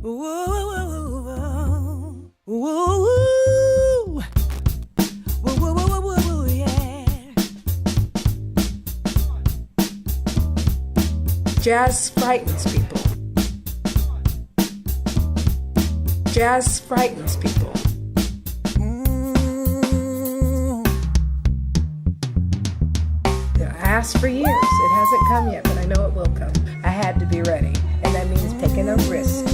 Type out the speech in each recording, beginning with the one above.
Whoa, whoa, whoa, yeah. Jazz frightens people. Jazz frightens people. I asked for years. It hasn't come yet, but I know it will come. I had to be ready, and that means taking a risk.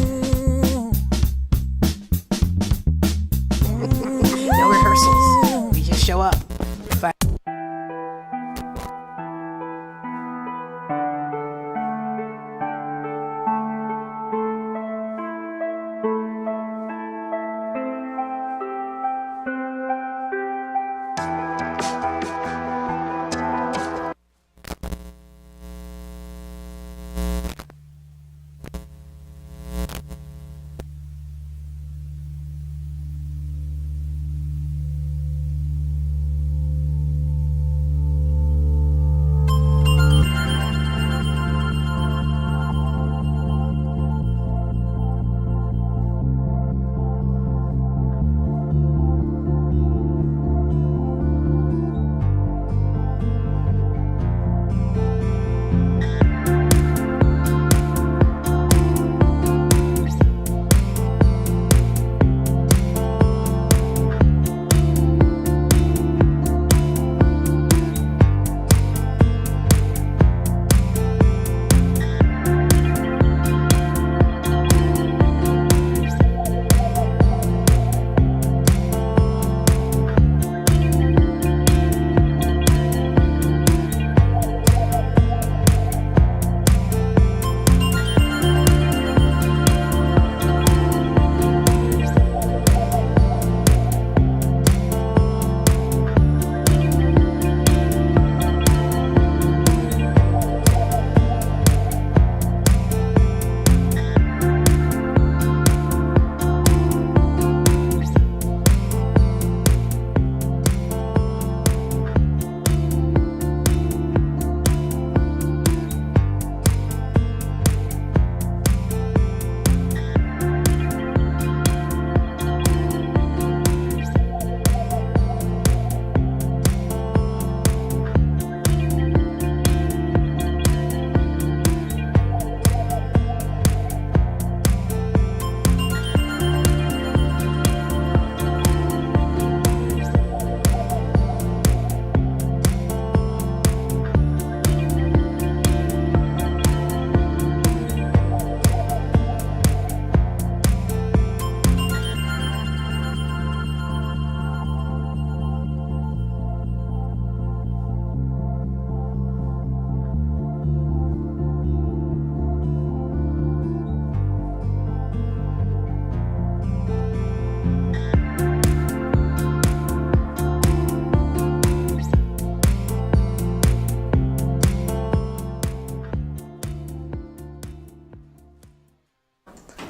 No rehearsals. We just show up.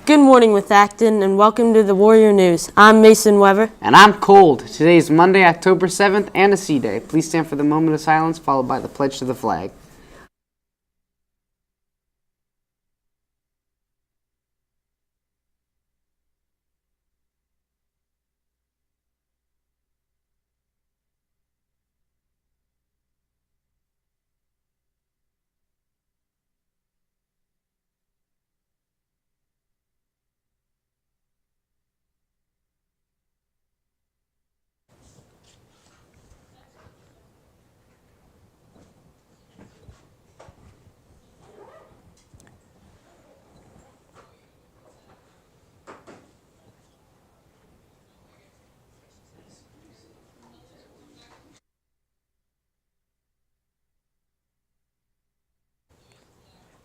Good morning with Acton, and welcome to the Warrior News. I'm Mason Weber. And I'm Cold. Today is Monday, October 7th, and a C Day. Please stand for the moment of silence, followed by the pledge to the flag.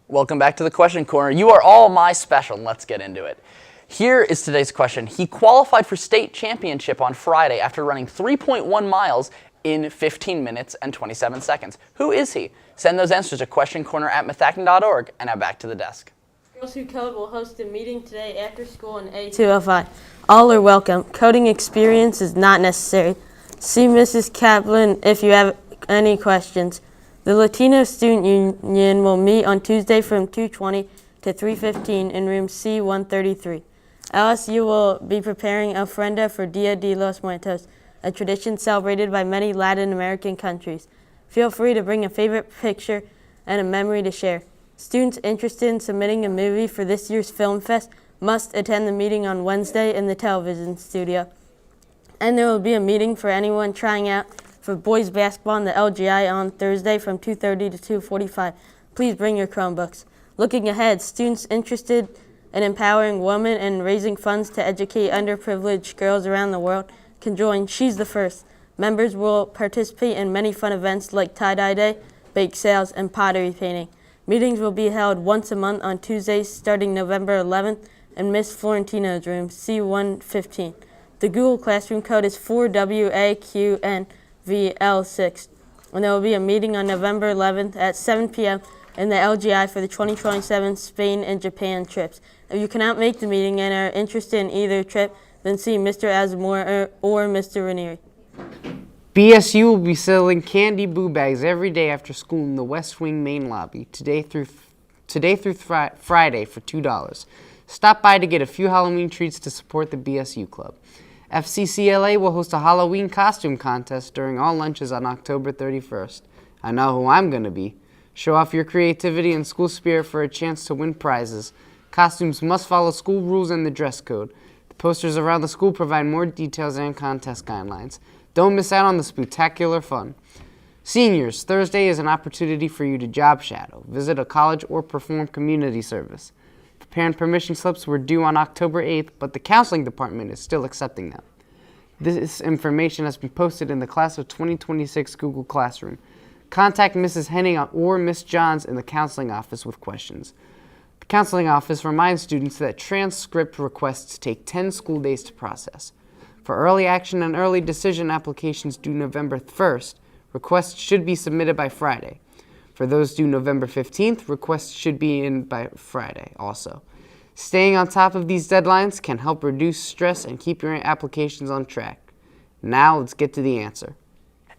Welcome back to the Question Corner. You are all my special, and let's get into it. Here is today's question. He qualified for state championship on Friday after running 3.1 miles in 15 minutes and 27 seconds. Who is he? Send those answers to questioncorner@methacton.org, and now back to the desk. Girls Who Code will host a meeting today after school in A205. All are welcome. Coding experience is not necessary. See Mrs. Kaplan if you have any questions. The Latino Student Union will meet on Tuesday from 2:20 to 3:15 in room C-133. LSU will be preparing ofrenda for Dia de los Muertos, a tradition celebrated by many Latin American countries. Feel free to bring a favorite picture and a memory to share. Students interested in submitting a movie for this year's Film Fest must attend the meeting on Wednesday in the television studio. And there will be a meeting for anyone trying out for boys basketball in the LGI on Thursday from 2:30 to 2:45. Please bring your Chromebooks. Looking ahead, students interested in empowering women and raising funds to educate underprivileged girls around the world can join She's the First. Members will participate in many fun events like tie-dye day, bake sales, and pottery painting. Meetings will be held once a month on Tuesdays starting November 11th in Miss Florentino's room, C115. The Google Classroom code is 4WAQNVL6. And there will be a meeting on November 11th at 7 p.m. in the LGI for the 2027 Spain and Japan trips. If you cannot make the meeting and are interested in either trip, then see Mr. Azamore or Mr. Ranieri. BSU will be selling candy boo bags every day after school in the West Wing main lobby today through Friday for $2. Stop by to get a few Halloween treats to support the BSU Club. FCCLA will host a Halloween costume contest during all lunches on October 31st. I know who I'm going to be. Show off your creativity and school spirit for a chance to win prizes. Costumes must follow school rules and the dress code. The posters around the school provide more details and contest guidelines. Don't miss out on the spectacular fun. Seniors, Thursday is an opportunity for you to job shadow, visit a college, or perform community service. Parent permission slips were due on October 8th, but the counseling department is still accepting them. This information has been posted in the Class of 2026 Google Classroom. Contact Mrs. Henning or Miss Johns in the counseling office with questions. The counseling office reminds students that transcript requests take 10 school days to process. For early action and early decision applications due November 1st, requests should be submitted by Friday. For those due November 15th, requests should be in by Friday also. Staying on top of these deadlines can help reduce stress and keep your applications on track. Now let's get to the answer.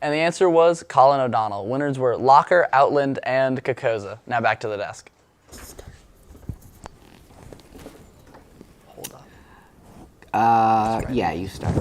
And the answer was Colin O'Donnell. Winners were Locker, Outland, and Kokoza. Now back to the desk. Hold up. Yeah, you start.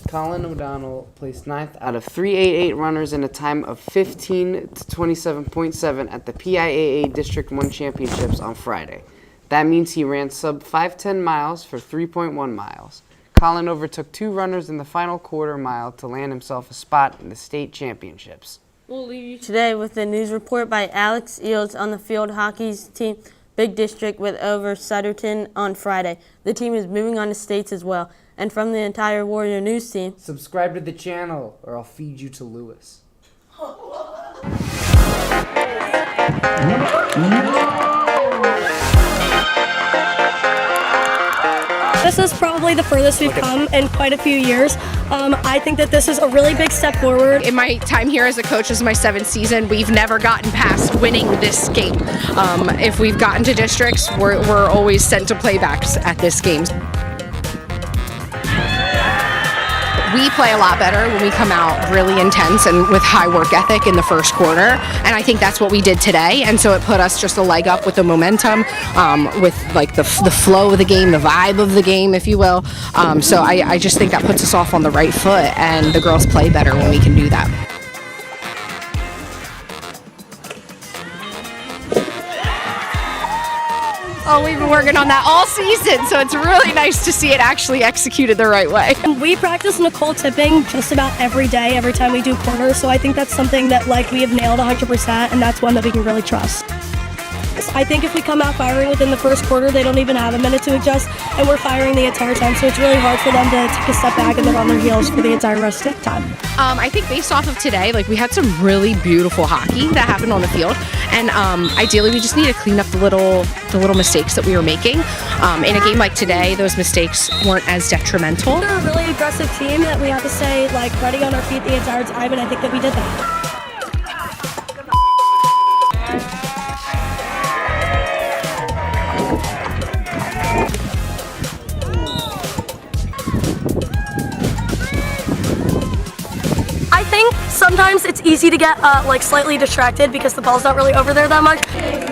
Colin O'Donnell placed 9th out of 388 runners in a time of 15 to 27.7 at the PIAA District 1 Championships on Friday. That means he ran sub 5:10 miles for 3.1 miles. Colin overtook 2 runners in the final quarter mile to land himself a spot in the state championships. We'll leave you today with a news report by Alex Eels on the field hockey's team Big District with over Sutterton on Friday. The team is moving on to states as well. And from the entire Warrior News team, Subscribe to the channel or I'll feed you to Lewis. This is probably the furthest we've come in quite a few years. I think that this is a really big step forward. In my time here as a coach, this is my 7th season, we've never gotten past winning this game. If we've gotten to districts, we're always sent to playbacks at this game. We play a lot better when we come out really intense and with high work ethic in the first quarter, and I think that's what we did today, and so it put us just a leg up with the momentum, with like the flow of the game, the vibe of the game, if you will. So I just think that puts us off on the right foot, and the girls play better when we can do that. Oh, we've been working on that all season, so it's really nice to see it actually executed the right way. We practice Nicole tipping just about every day, every time we do quarters, so I think that's something that we have nailed 100%, and that's one that we can really trust. I think if we come out firing within the first quarter, they don't even have a minute to adjust, and we're firing the entire time, so it's really hard for them to take a step back and then on their heels for the entire rest of the time. I think based off of today, we had some really beautiful hockey that happened on the field, and ideally we just need to clean up the little mistakes that we were making. In a game like today, those mistakes weren't as detrimental. They're a really aggressive team that we have to stay ready on our feet the entire time, and I think that we did that. sometimes it's easy to get like slightly distracted because the ball's not really over there that much.